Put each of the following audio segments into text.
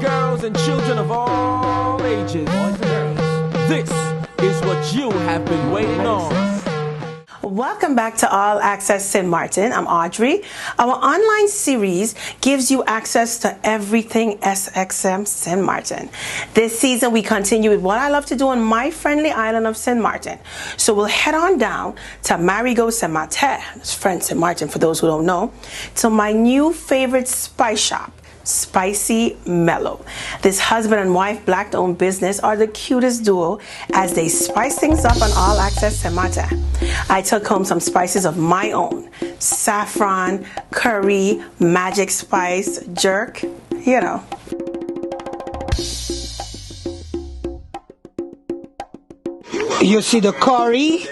girls, and children of all ages. Boys and girls. This is what you have been waiting on. Welcome back to All Access St. Maarten. I'm Audrey. Our online series gives you access to everything SXM St. Maarten. This season we continue with what I love to do on my friendly island of St. Maarten. So we'll head on down to Marigot St. Maarten, friend St. Maarten for those who don't know, to my new favorite spice shop, Spicy MILO. This husband and wife black-owned business are the cutest duo as they spice things up on All Access St. Maarten. I took home some spices of my own: saffron, curry, magic spice, jerk, you know. You see the curry,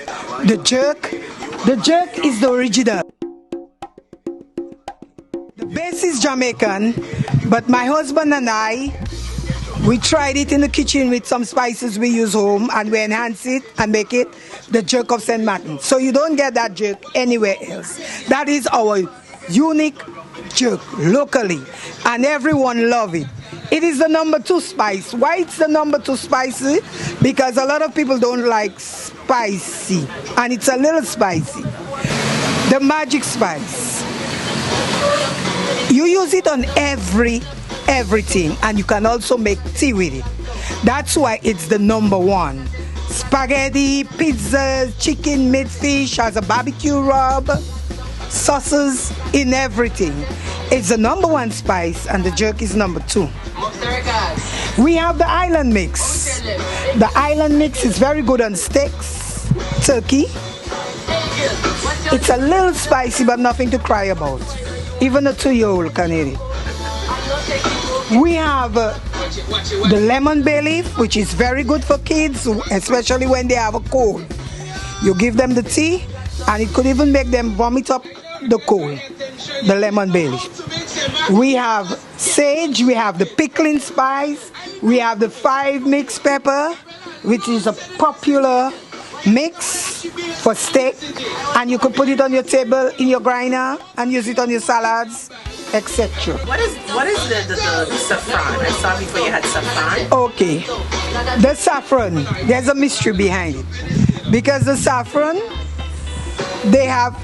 the jerk. The jerk is the original. The base is Jamaican, but my husband and I, we tried it in the kitchen with some spices we use home, and we enhance it and make it the jerk of St. Maarten. So you don't get that jerk anywhere else. That is our unique jerk locally, and everyone love it. It is the #2 spice. Why it's the #2 spicy? Because a lot of people don't like spicy, and it's a little spicy. The magic spice. You use it on everything, and you can also make tea with it. That's why it's the #1. Spaghetti, pizzas, chicken, meat, fish, has a barbecue rub, sauces, in everything. It's the #1 spice, and the jerk is #2. We have the island mix. The island mix is very good on steaks, turkey. It's a little spicy, but nothing to cry about. Even a 2-year-old can eat it. We have the lemon bay leaf, which is very good for kids, especially when they have a cold. You give them the tea, and it could even make them vomit up the cold, the lemon bay leaf. We have sage, we have the pickling spice, we have the 5 mixed pepper, which is a popular mix for steak, and you can put it on your table in your grinder and use it on your salads, etc. What is the saffron? I saw before you had saffron. Okay, the saffron, there's a mystery behind it, because the saffron, they have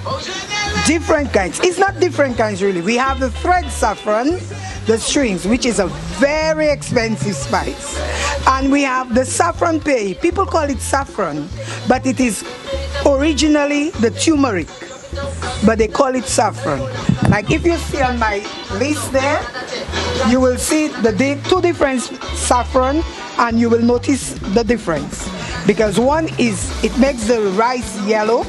different kinds. It's not different kinds really. We have the thread saffron, the strings, which is a very expensive spice, and we have the saffron pay. People call it saffron, but it is originally the turmeric, but they call it saffron. Like if you see on my list there, you will see the 2 different saffron, and you will notice the difference, because one is, it makes the rice yellow.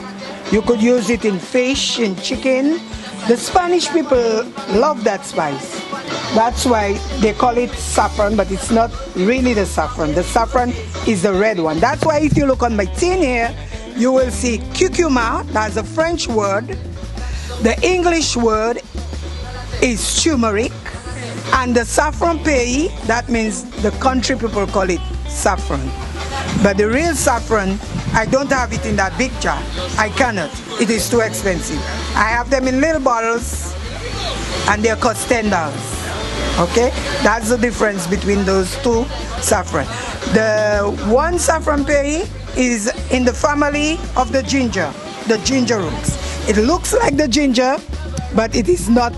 You could use it in fish, in chicken. The Spanish people love that spice. That's why they call it saffron, but it's not really the saffron. The saffron is the red one. That's why if you look on my tin here, you will see curcuma, that's a French word. The English word is turmeric. And the saffron pay, that means the country people call it saffron. But the real saffron, I don't have it in that big jar. I cannot. It is too expensive. I have them in little bottles, and they cost $10. Okay? That's the difference between those 2 saffron. The one saffron pay is in the family of the ginger roots. It looks like the ginger, but it is not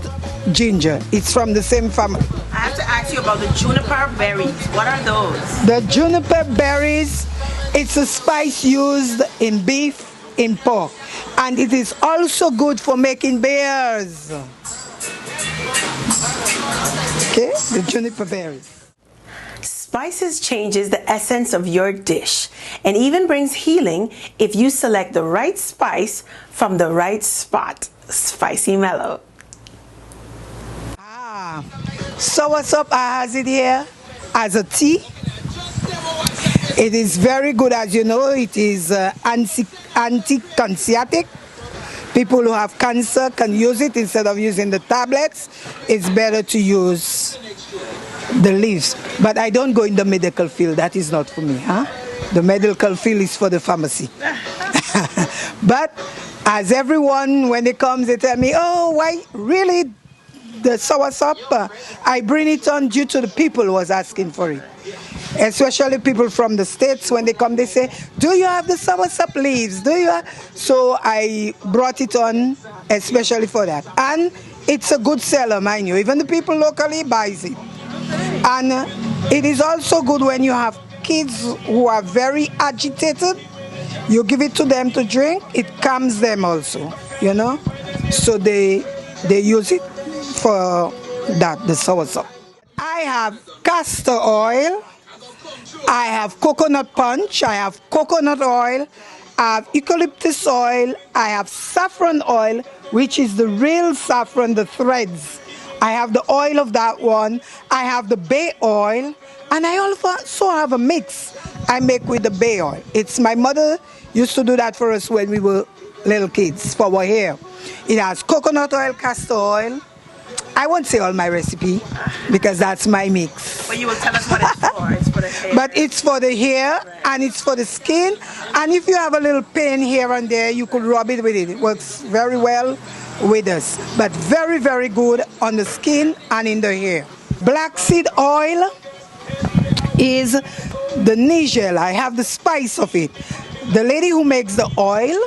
ginger. It's from the same family. I have to ask you about the juniper berries. What are those? The juniper berries, it's a spice used in beef, in pork, and it is also good for making beers. Okay, the juniper berries. Spices changes the essence of your dish and even brings healing if you select the right spice from the right spot. Spicy MILO. So what's up? I has it here as a tea. It is very good, as you know. It is anti-cancer. People who have cancer can use it instead of using the tablets. It's better to use the leaves. But I don't go in the medical field. That is not for me. Huh? The medical field is for the pharmacy. But as everyone, when they come, they tell me, oh, why really the soursop, I bring it on due to the people who was asking for it. Especially people from the States, when they come, they say, do you have the soursop leaves? Do you have? So I brought it on especially for that. And it's a good seller, mind you. Even the people locally buys it. And it is also good when you have kids who are very agitated. You give it to them to drink, it calms them also, you know. So they use it for that, the soursop. I have castor oil, I have coconut punch, I have coconut oil, I have eucalyptus oil, I have saffron oil, which is the real saffron, the threads. I have the oil of that one, I have the bay oil, and I also have a mix I make with the bay oil. It's my mother used to do that for us when we were little kids for our hair. It has coconut oil, castor oil. I won't say all my recipe because that's my mix. But you will tell us what it's for. It's for the hair. But it's for the hair and it's for the skin. And if you have a little pain here and there, you could rub it with it. It works very well with us. But very, very good on the skin and in the hair. Black seed oil is the nigel. I have the spice of it. The lady who makes the oil,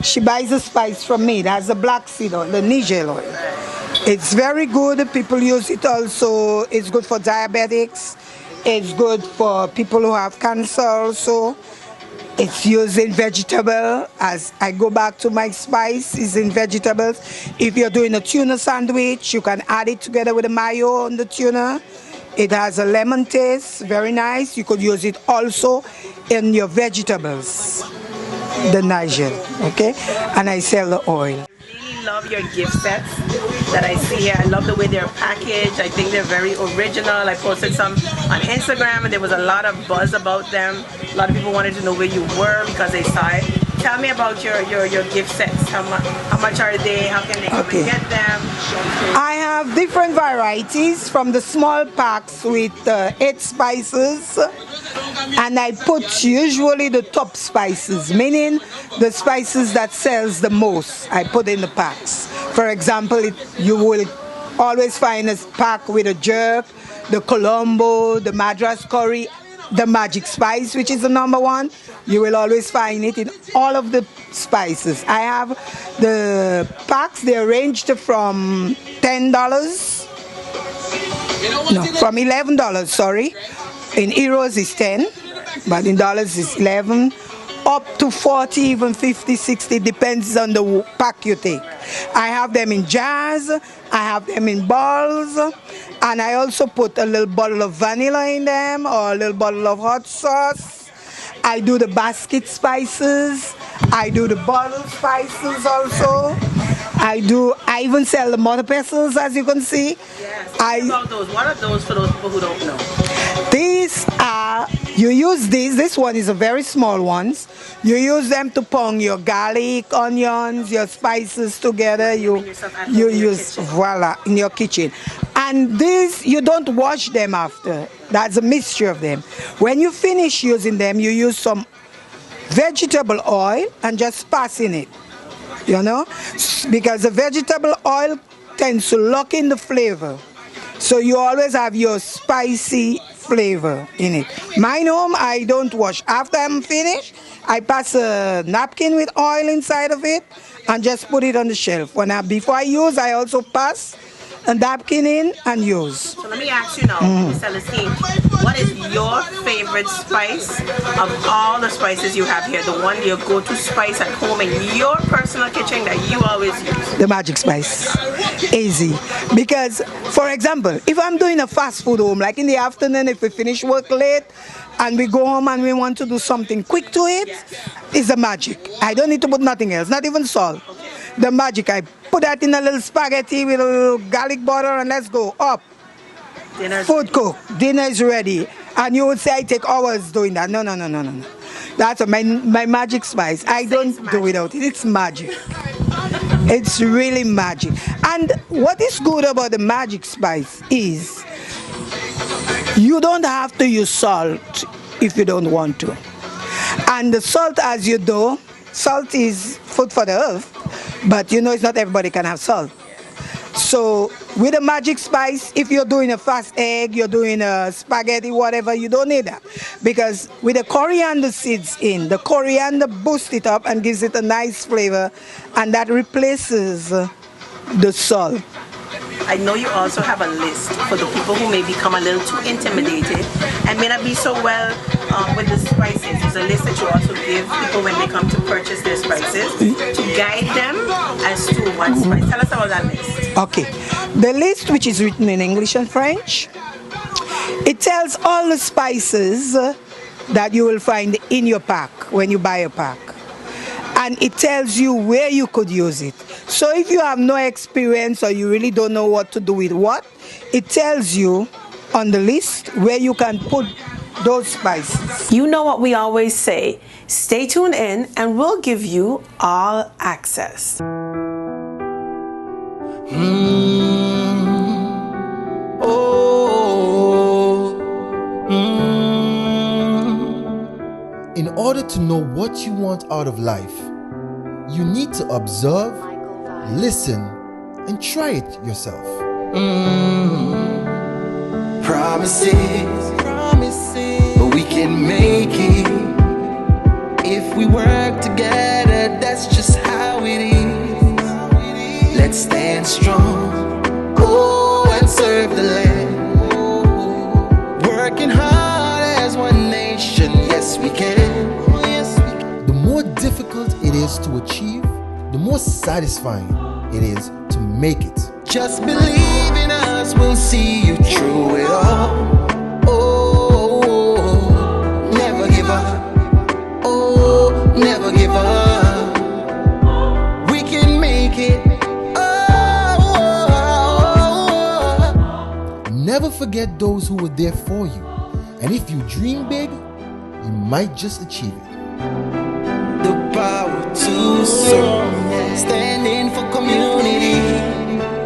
she buys the spice from me. That's the black seed oil, the nigel oil. It's very good. People use it also. It's good for diabetics. It's good for people who have cancer also. It's used in vegetable. As I go back to my spice, is in vegetables. If you're doing a tuna sandwich, you can add it together with the mayo on the tuna. It has a lemon taste, very nice. You could use it also in your vegetables, the nigel, okay? And I sell the oil. Love your gift sets that I see here. I love the way they're packaged. I think they're very original. I posted some on Instagram and there was a lot of buzz about them. A lot of people wanted to know where you were because they saw it. Tell me about your gift sets. How much are they? How can they come and get them? I have different varieties from the small packs with 8 spices. And I put usually the top spices, meaning the spices that sells the most, I put in the packs. For example, you will always find a pack with a jerk, the Colombo, the Madras curry, the magic spice, which is the #1. You will always find it in all of the spices. I have the packs, they ranged from $10, no, from $11, sorry. In euros is 10, but in dollars is 11, up to 40, even 50, 60, depends on the pack you take. I have them in jars, I have them in balls, and I also put a little bottle of vanilla in them or a little bottle of hot sauce. I do the basket spices, I do the bottle spices also. I even sell the mortar pestles, as you can see. Yes. About those. What are those for those people who don't know? These are, you use these, this one is a very small ones. You use them to pound your garlic, onions, your spices together. You use, voila, in your kitchen. And these, you don't wash them after. That's a mixture of them. When you finish using them, you use some vegetable oil and just pass in it. You know, because the vegetable oil tends to lock in the flavor. So you always have your spicy flavor in it. Mine home, I don't wash. After I'm finished, I pass a napkin with oil inside of it and just put it on the shelf. Before I use, I also pass a napkin in and use. So let me ask you now, Ms. Celestine, what is your favorite spice of all the spices you have here? The one, your go-to spice at home in your personal kitchen that you always use? The magic spice. Easy. Because, for example, if I'm doing a fast food home, like in the afternoon, if we finish work late, and we go home and we want to do something quick to it, it's the magic. I don't need to put nothing else, not even salt. The magic, I put that in a little spaghetti with a little garlic butter and let's go up. Food cook, dinner is ready. And you would say I take hours doing that. No. That's my magic spice. I don't do without it. It's magic. It's really magic. And what is good about the magic spice is you don't have to use salt if you don't want to. And the salt, as you do, salt is food for the earth, but you know it's not everybody can have salt. So with a magic spice, if you're doing a fast egg, you're doing a spaghetti, whatever, you don't need that. Because with the coriander seeds in, the coriander boosts it up and gives it a nice flavor, and that replaces the salt. I know you also have a list for the people who may become a little too intimidated and may not be so well with the spices. There's a list that you also give people when they come to purchase their spices to guide them as to what spice. Tell us about that list. Okay. The list, which is written in English and French, it tells all the spices that you will find in your pack when you buy a pack. And it tells you where you could use it. So if you have no experience or you really don't know what to do with what, it tells you on the list where you can put those spices. You know what we always say, stay tuned in and we'll give you all access. In order to know what you want out of life, you need to observe, listen, and try it yourself. Promises, but we can make it if we work together. That's just how it is. Let's stand strong, and serve the land. Working hard as one nation, yes we can. The more difficult it is to achieve, the more satisfying it is to make it. Just believe in us, we'll see you through it all. Never give up. Never give up. We can make it. Never forget those who were there for you. And if you dream big, you might just achieve it. The power to serve, standing for community.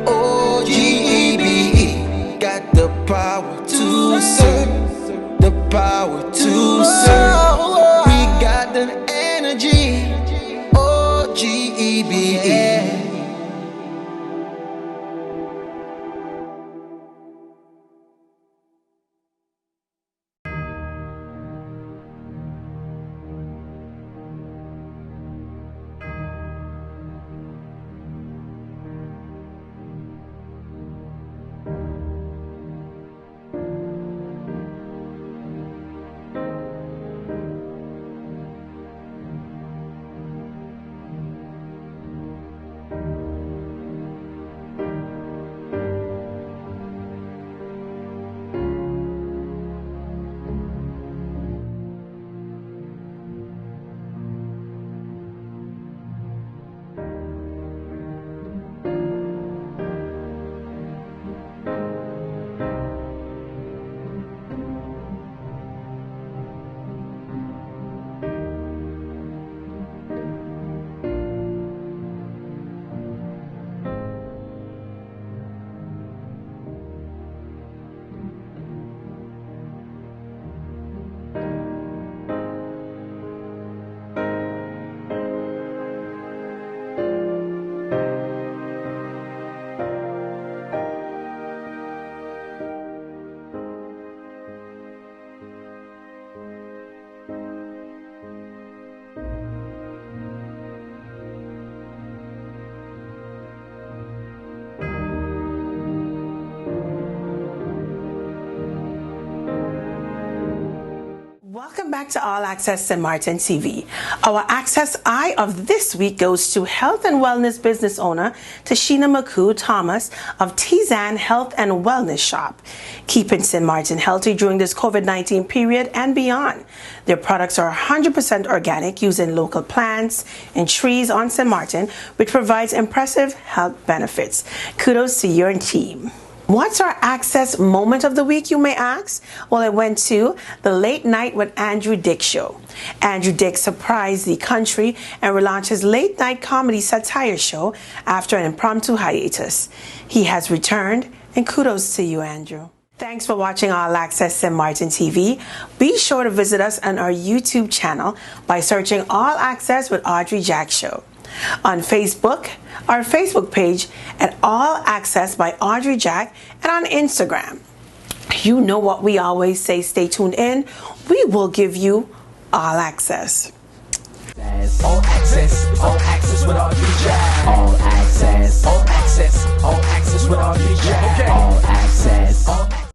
OGEBE, got the power to serve, the power to serve. We got the energy. OGEBE. Welcome back to All Access St. Maarten TV. Our Access Eye of this week goes to health and wellness business owner Tashina McCoo Thomas of Tizan Health and Wellness Shop, keeping St. Maarten healthy during this COVID-19 period and beyond. Their products are 100% organic, using local plants and trees on St. Maarten, which provides impressive health benefits. Kudos to your team. What's our Access moment of the week, you may ask? Well, it went to the Late Night with Andrew Dick show. Andrew Dick surprised the country and relaunched his late night comedy satire show after an impromptu hiatus. He has returned, and kudos to you, Andrew. Thanks for watching All Access St. Maarten TV. Be sure to visit us on our YouTube channel by searching All Access with Audrey Jack Show. On Facebook, our Facebook page at All Access by Audrey Jack, and on Instagram. You know what we always say, stay tuned in. We will give you all access. All access.